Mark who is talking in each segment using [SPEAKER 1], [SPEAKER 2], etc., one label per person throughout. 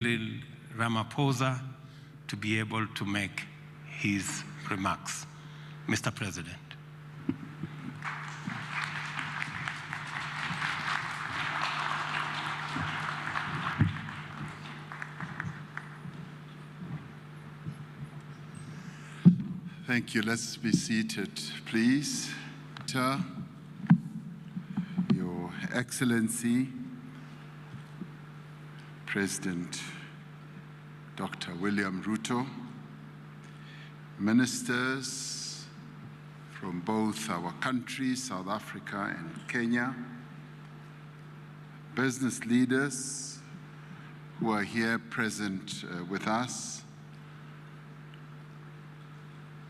[SPEAKER 1] Ramaphosa to be able to make his remarks. Mr. President.
[SPEAKER 2] Thank you. Let's be seated, please. Your Excellency, President Dr. William Ruto, ministers from both our countries, South Africa and Kenya, business leaders who are here present with us.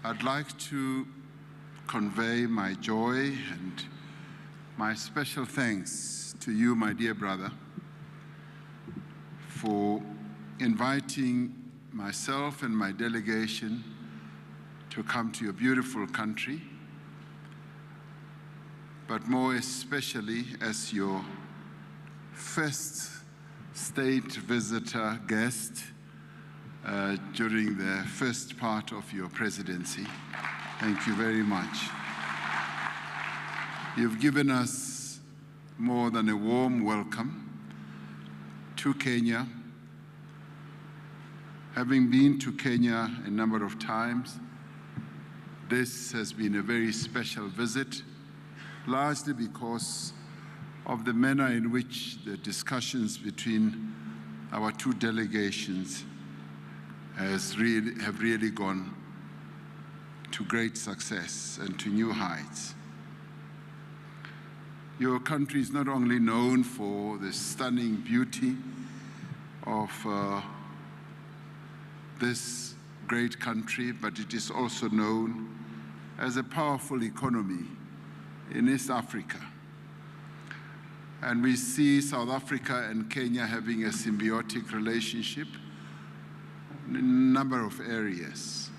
[SPEAKER 2] I'd like to convey my joy and my special thanks to you, my dear brother, for inviting myself and my delegation to come to your beautiful country, but more especially as your first state visitor guest during the first part of your presidency. Thank you very much. You've given us more than a warm welcome to Kenya. Having been to Kenya a number of times, this has been a very special visit, largely because of the manner in which the discussions between our two delegations have really gone to great success and to new heights. Your country is not only known for the stunning beauty of this great country, but it is also known as a powerful economy in East Africa. And we see South Africa and Kenya having a symbiotic relationship in a number of areas.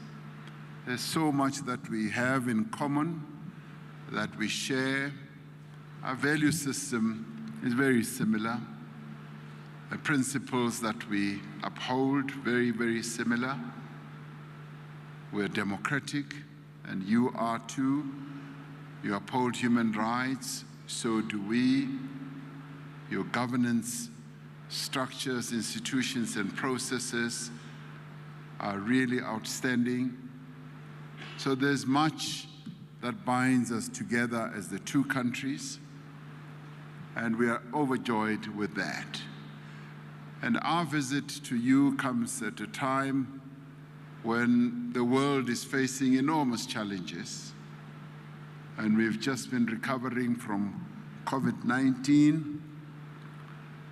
[SPEAKER 2] There's so much that we have in common, that we share. Our value system is very similar. The principles that we uphold, very, very similar. We're democratic, and you are too. You uphold human rights, so do we. Your governance structures, institutions, and processes are really outstanding. So there's much that binds us together as the two countries, and we are overjoyed with that. And our visit to you comes at a time when the world is facing enormous challenges, and we've just been recovering from COVID-19,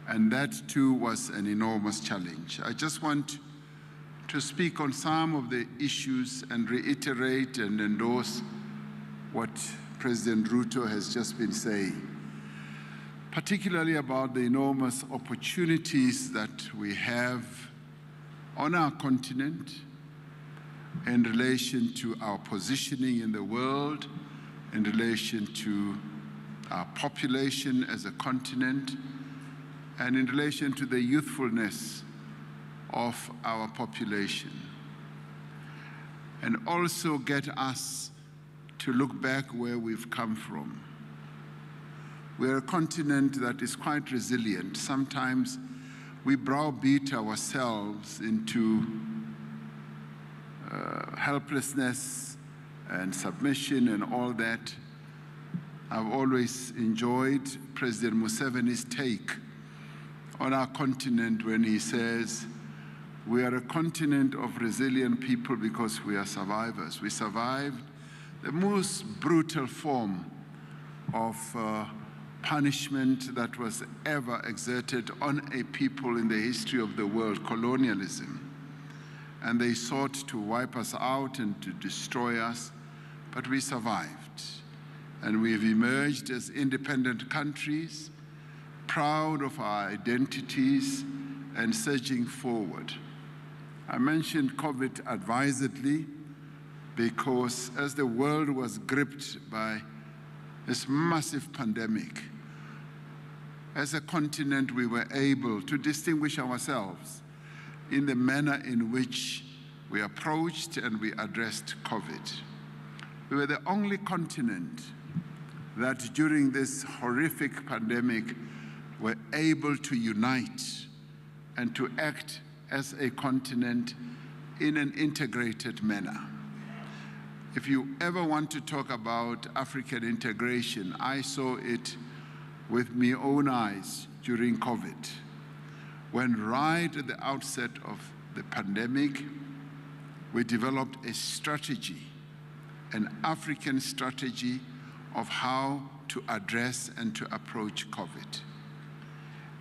[SPEAKER 2] and that too was an enormous challenge. I just want to speak on some of the issues and reiterate and endorse what President Ruto has just been saying, particularly about the enormous opportunities that we have on our continent in relation to our positioning in the world, in relation to our population as a continent, and in relation to the youthfulness of our population, and also get us to look back where we've come from. We're a continent that is quite resilient. Sometimes we browbeat ourselves into helplessness and submission and all that. I've always enjoyed President Museveni's take on our continent when he says, we are a continent of resilient people because we are survivors. We survived the most brutal form of punishment that was ever exerted on a people in the history of the world, colonialism. And they sought to wipe us out and to destroy us, but we survived. And we've emerged as independent countries, proud of our identities and surging forward. I mentioned COVID advisedly because as the world was gripped by this massive pandemic, as a continent we were able to distinguish ourselves in the manner in which we approached and we addressed COVID. We were the only continent that during this horrific pandemic were able to unite and to act as a continent in an integrated manner. If you ever want to talk about African integration, I saw it with my own eyes during COVID, when right at the outset of the pandemic, we developed a strategy, an African strategy of how to address and to approach COVID.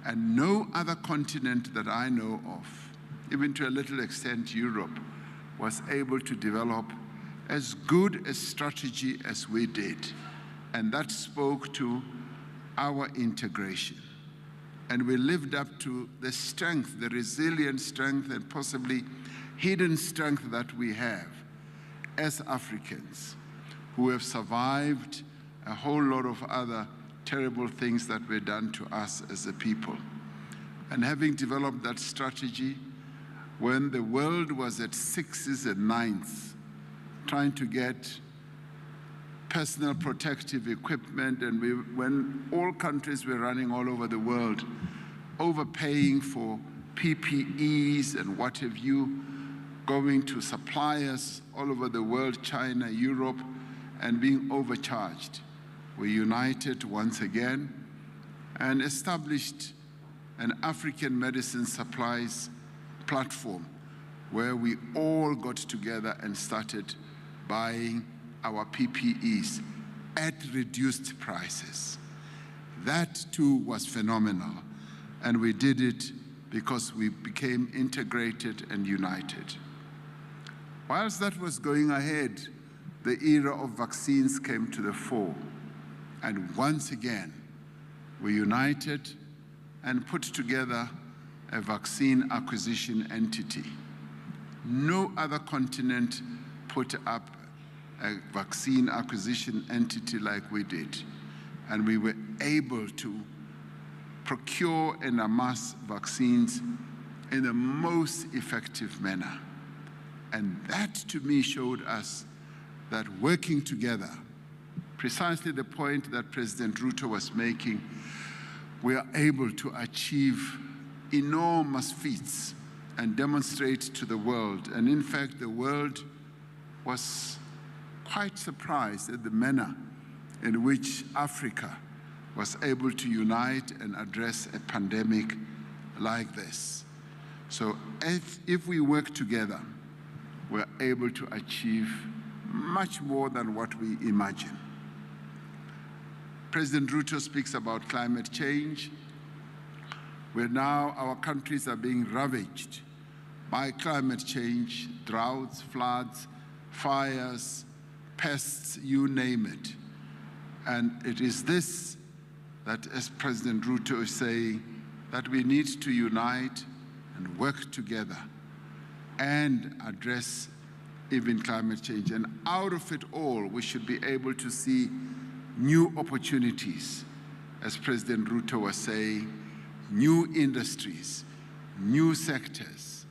[SPEAKER 2] And no other continent that I know of, even to a little extent Europe, was able to develop as good a strategy as we did. And that spoke to our integration. And we lived up to the strength, the resilient strength, and possibly hidden strength that we have as Africans who have survived a whole lot of other terrible things that were done to us as a people. And having developed that strategy, when the world was at sixes and ninths, trying to get personal protective equipment, and when all countries were running all over the world, overpaying for PPEs and what have you, going to suppliers all over the world, China, Europe, and being overcharged. We united once again and established an African medicine supplies platform where we all got together and started buying our PPEs at reduced prices. That too was phenomenal, and we did it because we became integrated and united. Whilst that was going ahead, the era of vaccines came to the fore, and once again, we united and put together a vaccine acquisition entity. No other continent put up a vaccine acquisition entity like we did. And we were able to procure and amass vaccines in the most effective manner. And that to me showed us that working together, precisely the point that President Ruto was making, we are able to achieve enormous feats and demonstrate to the world. And in fact, the world was quite surprised at the manner in which Africa was able to unite and address a pandemic like this. So if we work together, we're able to achieve much more than what we imagine. President Ruto speaks about climate change, where now our countries are being ravaged by climate change, droughts, floods, fires, pests, you name it. And it is this that, as President Ruto is saying, that we need to unite and work together and address even climate change. And out of it all, we should be able to see new opportunities, as President Ruto was saying, new industries, new sectors,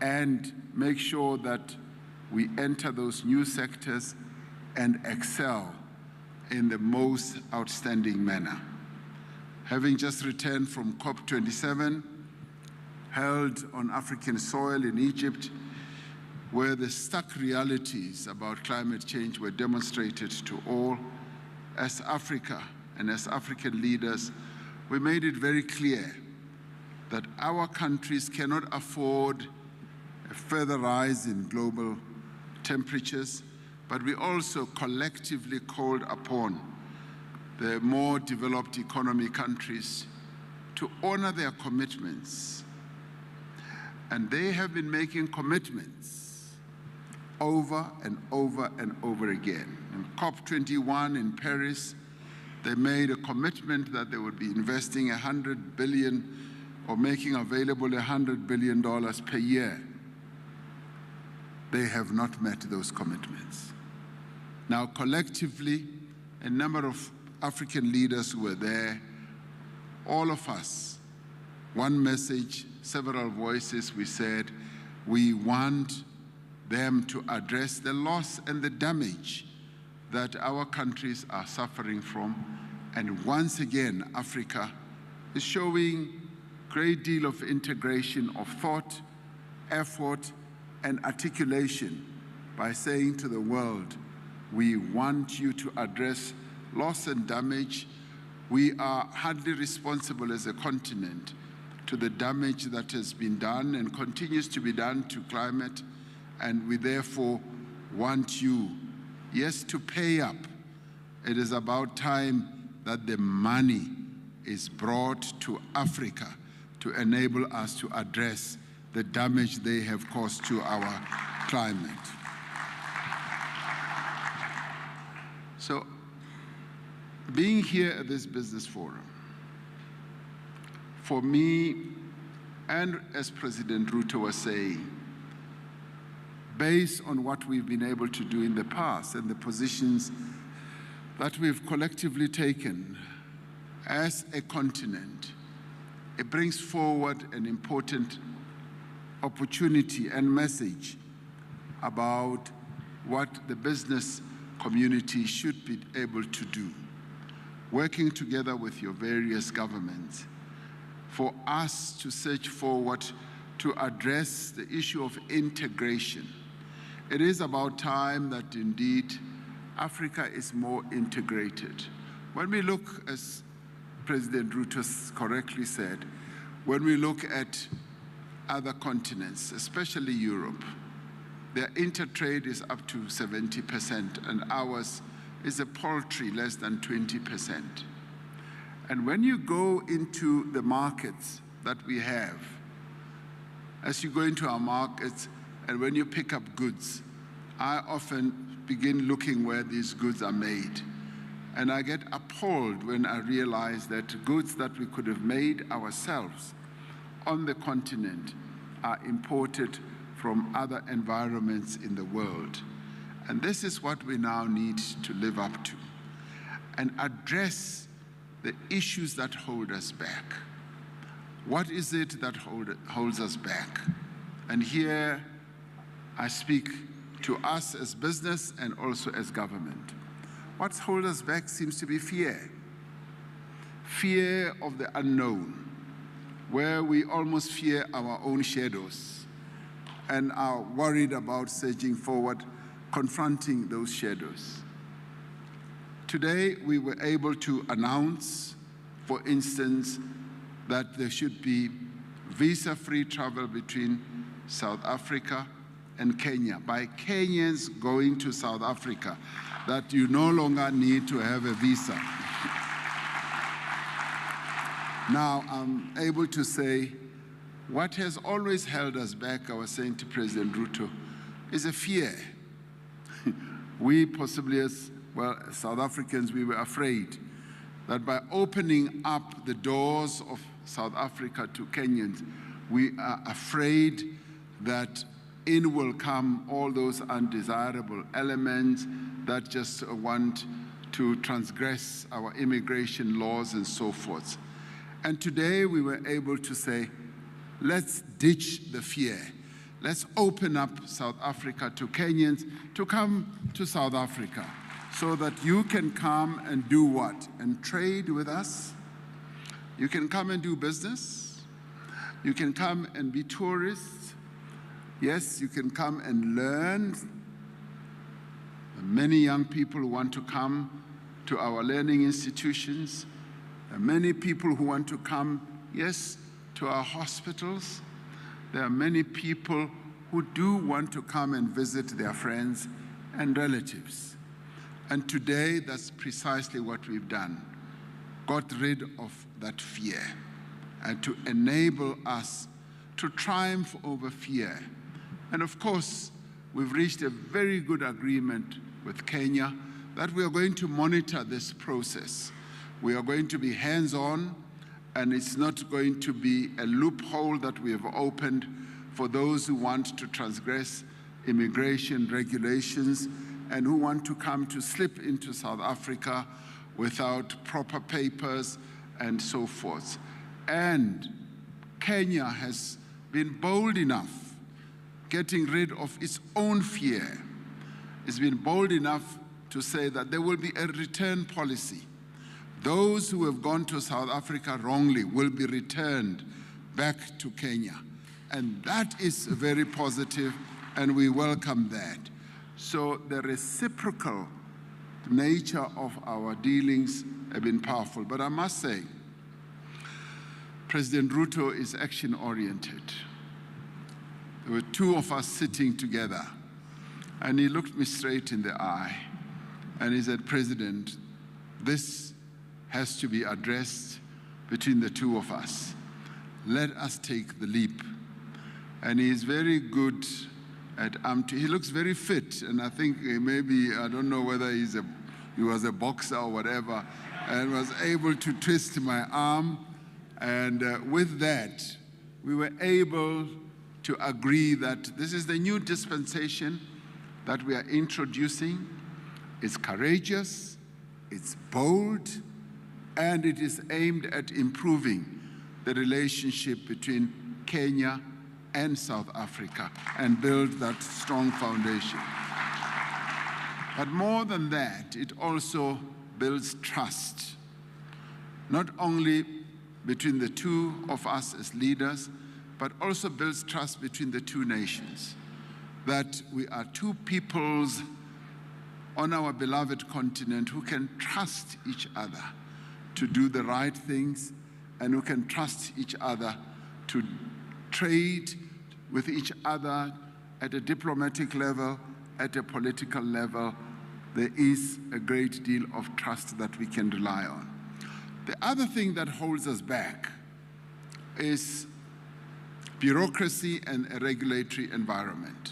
[SPEAKER 2] and make sure that we enter those new sectors and excel in the most outstanding manner. Having just returned from COP27, held on African soil in Egypt, where the stark realities about climate change were demonstrated to all, as Africa and as African leaders, we made it very clear that our countries cannot afford a further rise in global temperatures, but we also collectively called upon the more developed economy countries to honor their commitments. And they have been making commitments over and over and over again. In COP21 in Paris, they made a commitment that they would be investing $100 billion or making available $100 billion per year. They have not met those commitments. Now, collectively, a number of African leaders who were there, all of us, one message, several voices, we said we want them to address the loss and the damage that our countries are suffering from. And once again, Africa is showing a great deal of integration of thought, effort, and articulation by saying to the world, we want you to address loss and damage. We are hardly responsible as a continent to the damage that has been done and continues to be done to climate, and we therefore want you, yes, to pay up. It is about time that the money is brought to Africa to enable us to address the damage they have caused to our climate. So, being here at this business forum, for me, and as President Ruto was saying, based on what we've been able to do in the past and the positions that we've collectively taken as a continent, it brings forward an important opportunity and message about what the business community should be able to do, working together with your various governments, for us to search forward to address the issue of integration. It is about time that indeed Africa is more integrated. When we look, as President Ruto correctly said, when we look at other continents, especially Europe, their intertrade is up to 70%, and ours is a paltry less than 20%. And when you go into the markets that we have, as you go into our markets and when you pick up goods, I often begin looking where these goods are made. And I get appalled when I realize that goods that we could have made ourselves on the continent are imported from other environments in the world. And this is what we now need to live up to and address the issues that hold us back. What is it that holds us back? And here I speak to us as business and also as government. What's holding us back seems to be fear. Fear of the unknown, where we almost fear our own shadows and are worried about surging forward, confronting those shadows. Today, we were able to announce, for instance, that there should be visa-free travel between South Africa and Kenya, by Kenyans going to South Africa, that you no longer need to have a visa. Now, I'm able to say, what has always held us back, I was saying to President Ruto, is a fear. We possibly, as well, as South Africans, we were afraid that by opening up the doors of South Africa to Kenyans, we are afraid that in will come all those undesirable elements that just want to transgress our immigration laws and so forth. And today we were able to say, let's ditch the fear. Let's open up South Africa to Kenyans to come to South Africa so that you can come and do what? And trade with us. You can come and do business. You can come and be tourists. Yes, you can come and learn. Many young people want to come to our learning institutions. There are many people who want to come, yes, to our hospitals. There are many people who do want to come and visit their friends and relatives. And today, that's precisely what we've done. Got rid of that fear and to enable us to triumph over fear. And of course, we've reached a very good agreement with Kenya that we are going to monitor this process. We are going to be hands-on, and it's not going to be a loophole that we have opened for those who want to transgress immigration regulations and who want to come to slip into South Africa without proper papers and so forth. And Kenya has been bold enough, getting rid of its own fear. It's been bold enough to say that there will be a return policy. Those who have gone to South Africa wrongly will be returned back to Kenya. And that is very positive, and we welcome that. So the reciprocal nature of our dealings have been powerful. But I must say, President Ruto is action-oriented. There were two of us sitting together, and he looked me straight in the eye, and he said, President, this has to be addressed between the two of us. Let us take the leap. And he is very good at he looks very fit, and I think maybe, I don't know whether he was a boxer or whatever, and was able to twist my arm. And with that, we were able to agree that this is the new dispensation that we are introducing. It's courageous, it's bold, and it is aimed at improving the relationship between Kenya and South Africa and build that strong foundation. But more than that, it also builds trust, not only between the two of us as leaders, but also builds trust between the two nations, that we are two peoples on our beloved continent who can trust each other to do the right things, and who can trust each other to trade with each other at a diplomatic level, at a political level. There is a great deal of trust that we can rely on. The other thing that holds us back is bureaucracy and a regulatory environment,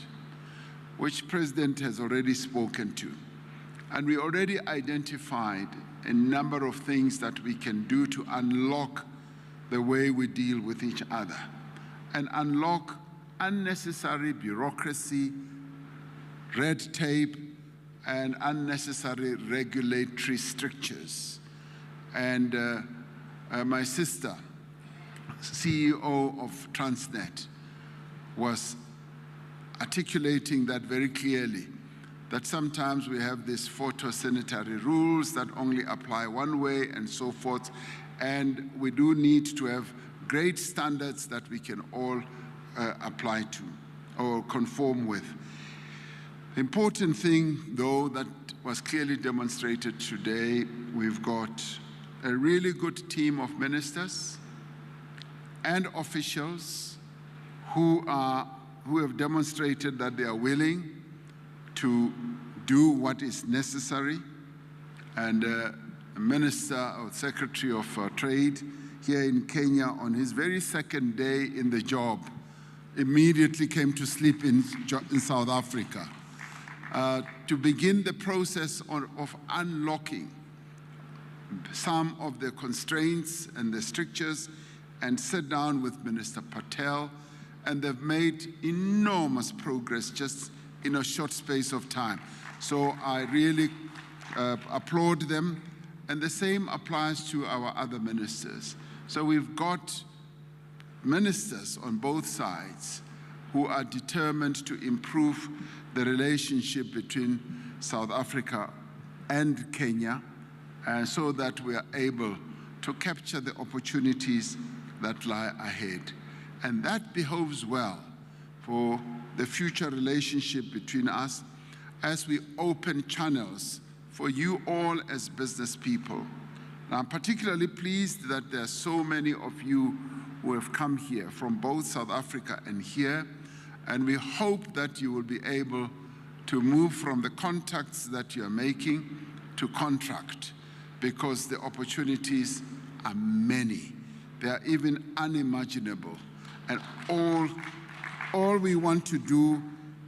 [SPEAKER 2] which President has already spoken to. And we already identified a number of things that we can do to unlock the way we deal with each other and unlock unnecessary bureaucracy, red tape, and unnecessary regulatory strictures. And my sister, CEO of Transnet, was articulating that very clearly, that sometimes we have these phytosanitary rules that only apply one way and so forth, and we do need to have great standards that we can all apply to or conform with. The important thing, though, that was clearly demonstrated today, we've got a really good team of ministers and officials who have demonstrated that they are willing to do what is necessary. And Minister or Secretary of Trade here in Kenya, on his very second day in the job, immediately came to sleep in South Africa to begin the process of unlocking some of the constraints and the strictures, and sit down with Minister Patel, and they've made enormous progress just in a short space of time. So I really applaud them, and the same applies to our other ministers. So we've got ministers on both sides who are determined to improve the relationship between South Africa and Kenya, so that we are able to capture the opportunities that lie ahead. And that behoves well for the future relationship between us as we open channels for you all as business people. Now, I'm particularly pleased that there are so many of you who have come here from both South Africa and here, and we hope that you will be able to move from the contacts that you are making to contract, because the opportunities are many. They are even unimaginable. And all we want to do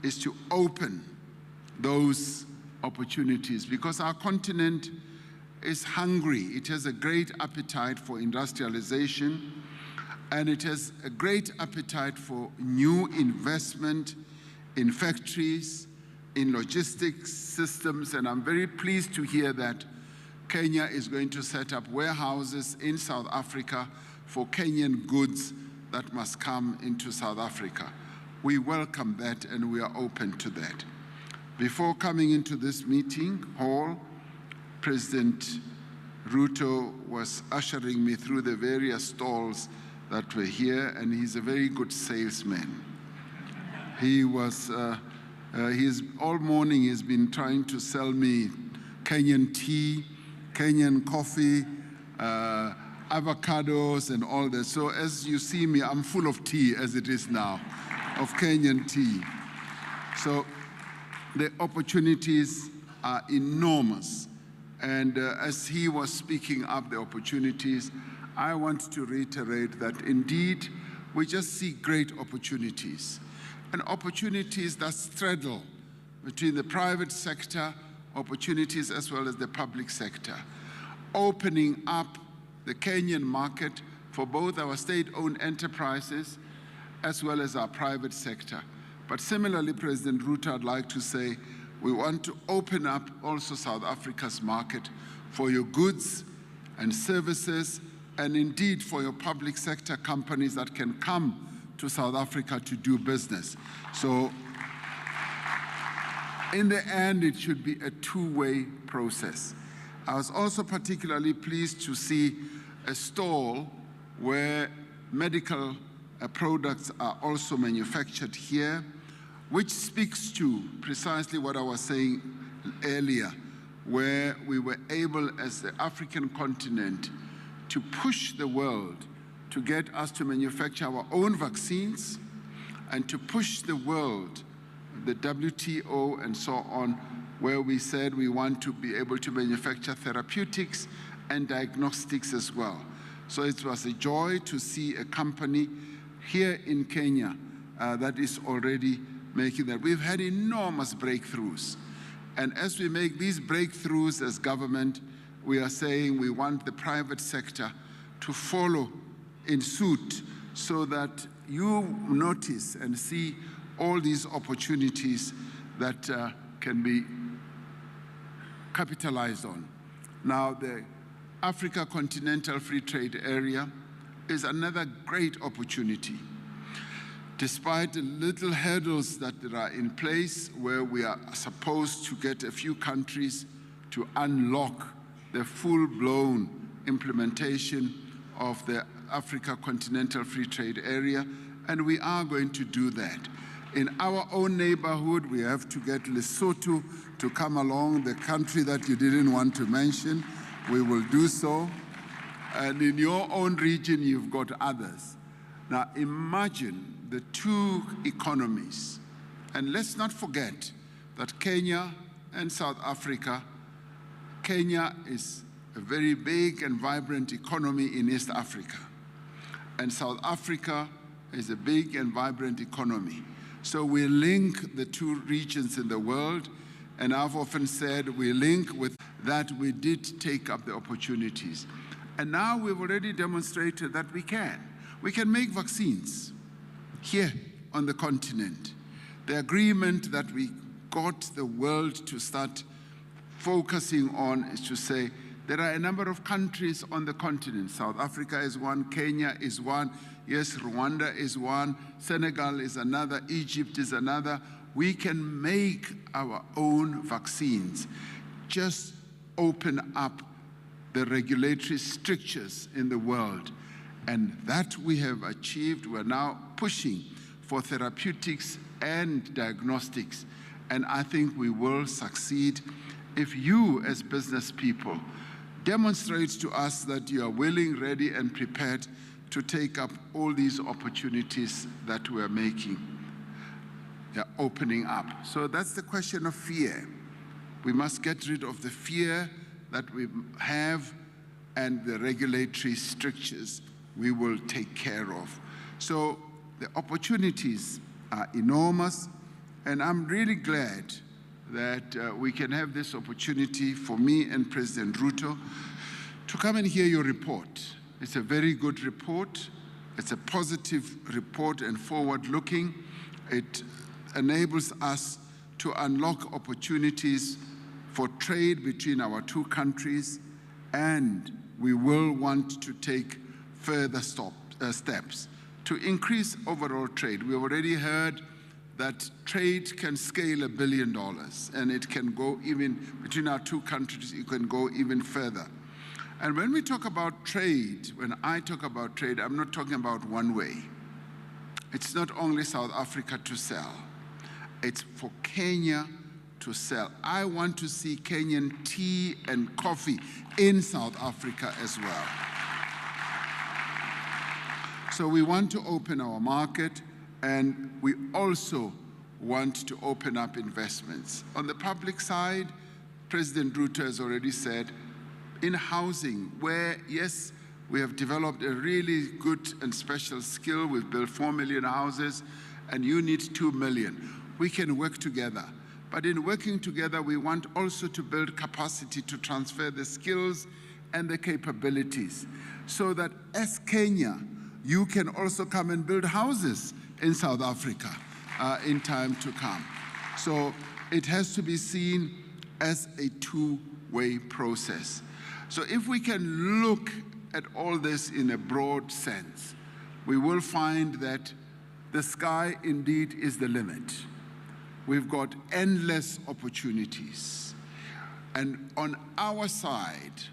[SPEAKER 2] is to open those opportunities, because our continent is hungry. It has a great appetite for industrialization, and it has a great appetite for new investment in factories, in logistics systems, and I'm very pleased to hear that Kenya is going to set up warehouses in South Africa for Kenyan goods that must come into South Africa. We welcome that and we are open to that. Before coming into this meeting hall, President Ruto was ushering me through the various stalls that were here, and he's a very good salesman. All morning he's been trying to sell me Kenyan tea, Kenyan coffee, avocados and all that. So as you see me, I'm full of tea as it is now, of Kenyan tea. So the opportunities are enormous. And as he was speaking up the opportunities, I want to reiterate that indeed, we just see great opportunities. And opportunities that straddle between the private sector, opportunities as well as the public sector. Opening up the Kenyan market for both our state-owned enterprises as well as our private sector. But similarly, President Ruto, I'd like to say, we want to open up also South Africa's market for your goods and services, and indeed for your public sector companies that can come to South Africa to do business. So in the end, it should be a two-way process. I was also particularly pleased to see a stall where medical products are also manufactured here, which speaks to precisely what I was saying earlier, where we were able as the African continent to push the world to get us to manufacture our own vaccines and to push the world, the WTO and so on, where we said we want to be able to manufacture therapeutics and diagnostics as well. So it was a joy to see a company here in Kenya that is already making that. We've had enormous breakthroughs. And as we make these breakthroughs as government, we are saying we want the private sector to follow in suit so that you notice and see all these opportunities that can be capitalized on. Now, the Africa Continental Free Trade Area is another great opportunity. Despite the little hurdles that are in place where we are supposed to get a few countries to unlock the full-blown implementation of the Africa Continental Free Trade Area, and we are going to do that. In our own neighborhood, we have to get Lesotho to come along, the country that you didn't want to mention. We will do so. And in your own region, you've got others. Now, imagine the two economies. And let's not forget that Kenya and South Africa, Kenya is a very big and vibrant economy in East Africa. And South Africa is a big and vibrant economy. So we link the two regions in the world, and I've often said we link with that we did take up the opportunities. And now we've already demonstrated that we can. We can make vaccines here on the continent. The agreement that we got the world to start focusing on is to say there are a number of countries on the continent. South Africa is one, Kenya is one, yes, Rwanda is one, Senegal is another, Egypt is another. We can make our own vaccines. Just open up the regulatory strictures in the world. And that we have achieved. We're now pushing for therapeutics and diagnostics. And I think we will succeed if you, as business people, demonstrate to us that you are willing, ready, and prepared to take up all these opportunities that we're making, opening up. So that's the question of fear. We must get rid of the fear that we have, and the regulatory strictures we will take care of. So the opportunities are enormous, and I'm really glad that we can have this opportunity for me and President Ruto to come and hear your report. It's a very good report. It's a positive report and forward-looking. It enables us to unlock opportunities for trade between our two countries, and we will want to take further steps to increase overall trade. We already heard that trade can scale $1 billion, and it can go even, between our two countries, it can go even further. And when we talk about trade, when I talk about trade, I'm not talking about one way. It's not only South Africa to sell, it's for Kenya to sell. I want to see Kenyan tea and coffee in South Africa as well. So we want to open our market, and we also want to open up investments. On the public side, President Ruto has already said, in housing, where, yes, we have developed a really good and special skill. We've built 4 million houses, and you need 2 million. We can work together. But in working together, we want also to build capacity to transfer the skills and the capabilities, so that as Kenya, you can also come and build houses in South Africa in time to come. So it has to be seen as a two-way process. So if we can look at all this in a broad sense, we will find that the sky indeed is the limit. We've got endless opportunities. And on our side,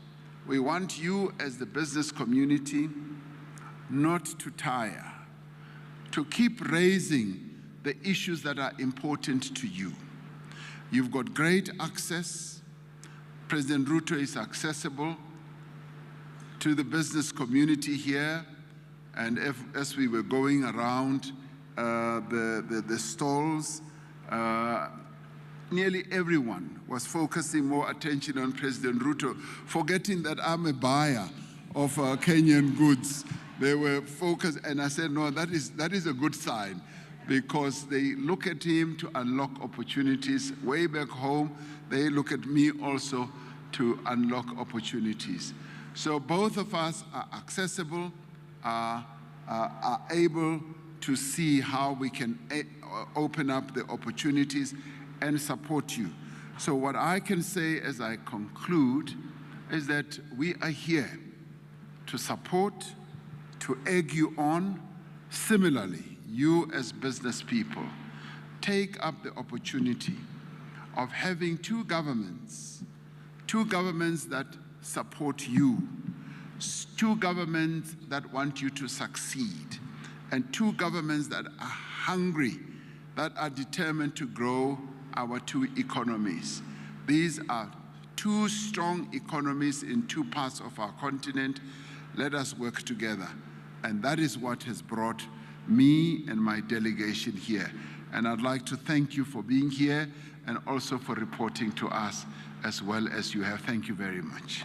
[SPEAKER 2] we want you as the business community not to tire, to keep raising the issues that are important to you. You've got great access. President Ruto is accessible to the business community here. And as we were going around the stalls, nearly everyone was focusing more attention on President Ruto, forgetting that I'm a buyer of Kenyan goods. They were focused, and I said, no, that is a good sign, because they look at him to unlock opportunities. Way back home, they look at me also to unlock opportunities. So both of us are accessible, are able to see how we can open up the opportunities and support you. So what I can say as I conclude is that we are here to support, to egg you on. Similarly, you as business people, take up the opportunity of having two governments that support you, two governments that want you to succeed, and two governments that are hungry, that are determined to grow our two economies. These are two strong economies in two parts of our continent. Let us work together. And that is what has brought me and my delegation here. And I'd like to thank you for being here and also for reporting to us as well as you have. Thank you very much.